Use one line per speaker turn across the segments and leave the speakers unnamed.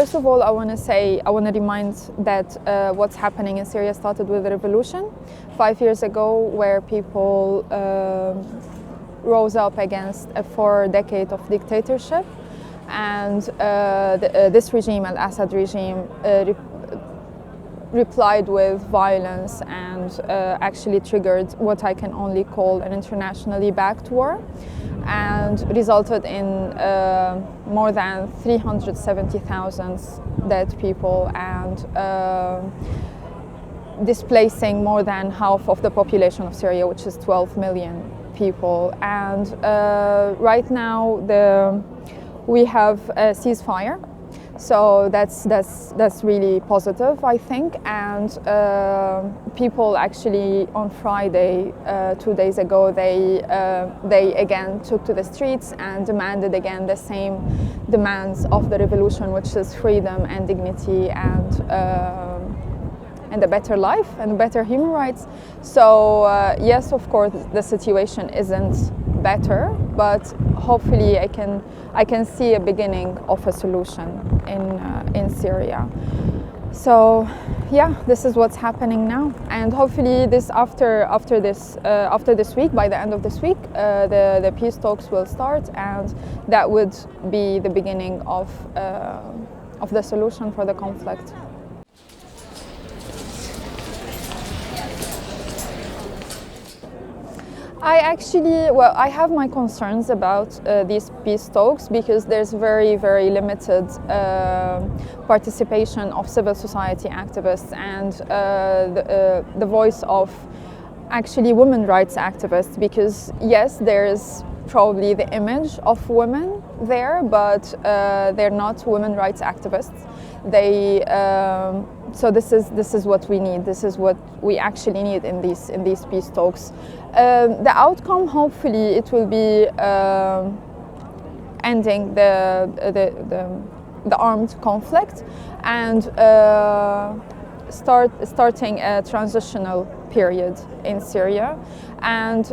First of all, I want to remind that what's happening in Syria started with the revolution 5 years ago, where people rose up against a 4-decade of dictatorship, and this regime, Al-Assad regime, replied with violence and actually triggered what I can only call an internationally backed war, and resulted in more than 370,000 dead people and displacing more than half of the population of Syria, which is 12 million people. And right now we have a ceasefire. So that's really positive, I think. And people actually on Friday, 2 days ago, they again took to the streets and demanded again the same demands of the revolution, which is freedom and dignity and a better life and better human rights. So yes, of course, the situation isn't better, but hopefully I can see a beginning of a solution in Syria. So yeah, this is what's happening now, and hopefully after this week, by the end of this week, the peace talks will start, and that would be the beginning of the solution for the conflict. I have my concerns about these peace talks, because there's very, very limited participation of civil society activists and the voice of actually women rights activists, because yes, there's probably the image of women there, but they're not women rights activists. So this is what we need. This is what we actually need in these peace talks. The outcome, hopefully, it will be ending the armed conflict and starting a transitional period in Syria. And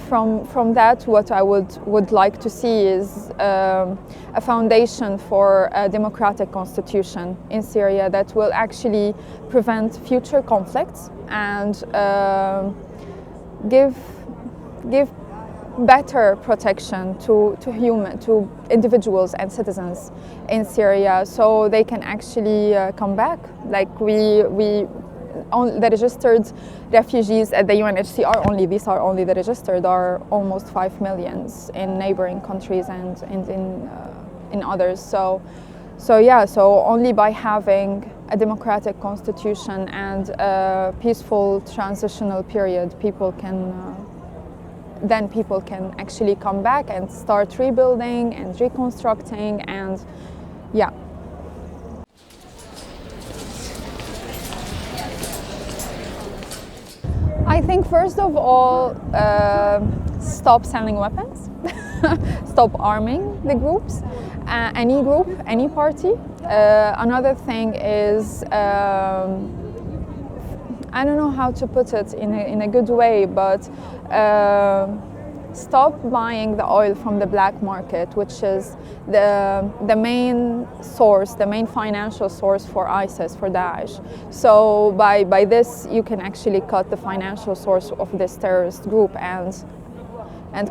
from that, what I would like to see is a foundation for a democratic constitution in Syria that will actually prevent future conflicts and give better protection to individuals and citizens in Syria, so they can actually come back. Like the registered refugees at the UNHCR, these are only the registered, are almost 5 million in neighboring countries and in others. So only by having a democratic constitution and a peaceful transitional period, people can actually come back and start rebuilding and reconstructing, and yeah. I think first of all, stop selling weapons, stop arming the groups, any group, any party. Another thing is, I don't know how to put it in a good way, but stop buying the oil from the black market, which is the main source, the main financial source for ISIS, for Daesh. So by this, you can actually cut the financial source of this terrorist group and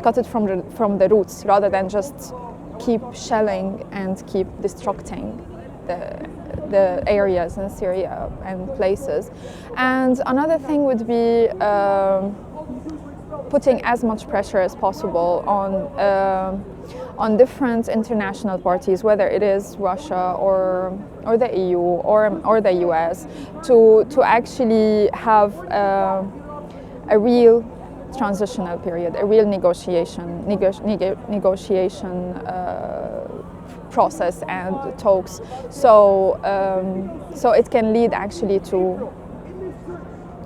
cut it from the roots, rather than just keep shelling and keep destructing the areas in Syria and places. And another thing would be putting as much pressure as possible on different international parties, whether it is Russia or the EU or the US, to actually have a real transitional period, a real negotiation process and talks, so it can lead actually to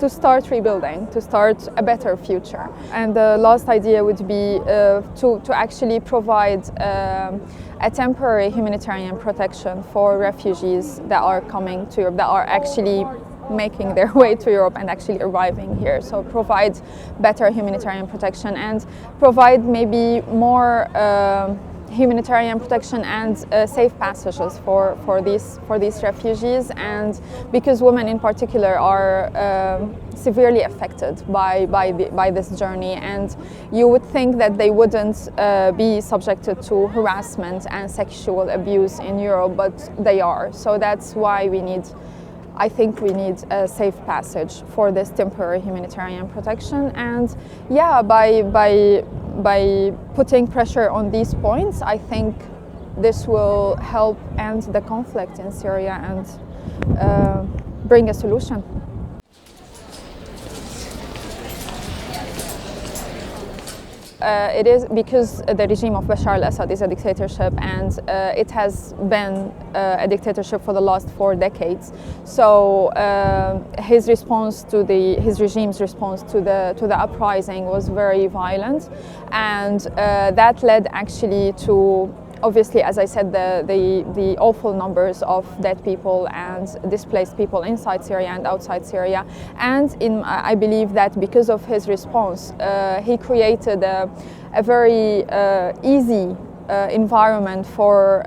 start rebuilding, to start a better future. And the last idea would be to actually provide a temporary humanitarian protection for refugees that are coming to Europe, that are actually making their way to Europe and actually arriving here. So provide better humanitarian protection and provide maybe more humanitarian protection and safe passages for these refugees, and because women in particular are severely affected by this journey, and you would think that they wouldn't be subjected to harassment and sexual abuse in Europe, but they are. So that's why I think we need a safe passage for this temporary humanitarian protection. And yeah, by putting pressure on these points, I think this will help end the conflict in Syria and bring a solution. It is because the regime of Bashar al-Assad is a dictatorship, and it has been a dictatorship for the last 4 decades. So his regime's response to the uprising was very violent, and that led actually to, obviously, as I said, the awful numbers of dead people and displaced people inside Syria and outside Syria. And I believe that because of his response, he created a very easy environment for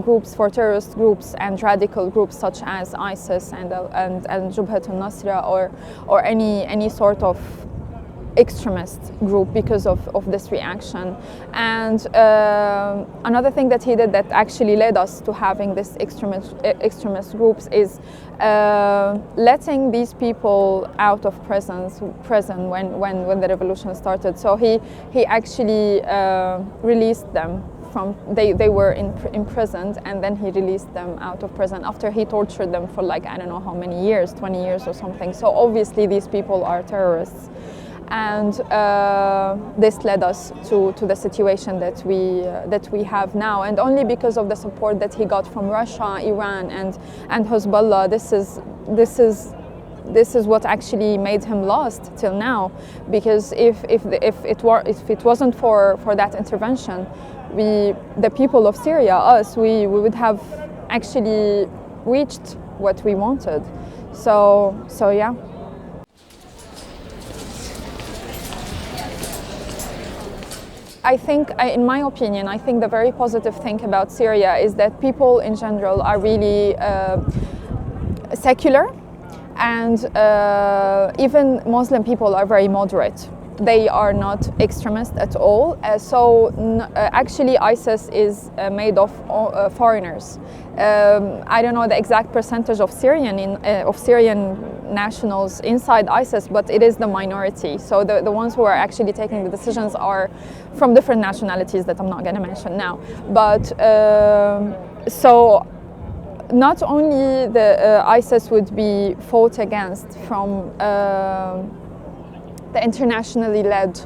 groups, for terrorist groups and radical groups such as ISIS and Jabhat al-Nusra or any sort of extremist group because of this reaction. And another thing that he did that actually led us to having this extremist groups is letting these people out of prison when the revolution started. So he actually released them from, they were imprisoned, and then he released them out of prison after he tortured them for like I don't know how many years, 20 years or something. So obviously these people are terrorists. And this led us to the situation that we have now, and only because of the support that he got from Russia, Iran, and Hezbollah. This is what actually made him last till now. Because if it wasn't for that intervention, the people of Syria, we would have actually reached what we wanted. So yeah. I think, in my opinion, I think the very positive thing about Syria is that people in general are really secular, and even Muslim people are very moderate. They are not extremist at all. Actually, ISIS is made of foreigners. I don't know the exact percentage of Syrian nationals inside ISIS, but it is the minority. So the ones who are actually taking the decisions are from different nationalities that I'm not going to mention now. But so not only the ISIS would be fought against from the internationally led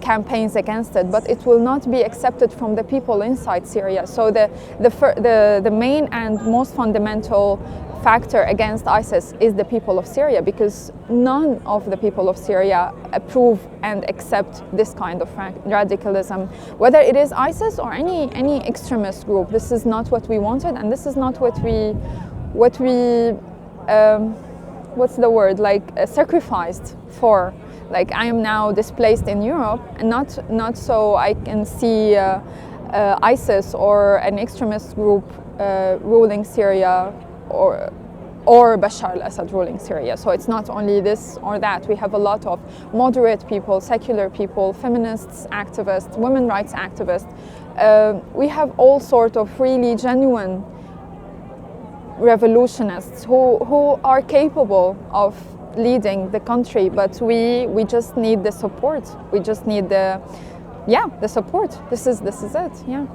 campaigns against it, but it will not be accepted from the people inside Syria. So the main and most fundamental factor against ISIS is the people of Syria, because none of the people of Syria approve and accept this kind of radicalism, whether it is ISIS or any extremist group. This is not what we wanted, and this is not what we what's the word, sacrificed for. Like, I am now displaced in Europe, and not so I can see ISIS or an extremist group ruling Syria or Bashar al-Assad ruling Syria. So it's not only this or that. We have a lot of moderate people, secular people, feminists, activists, women rights activists. We have all sorts of really genuine revolutionists who are capable of leading the country, but we just need the support. We just need the support. This is it. Yeah.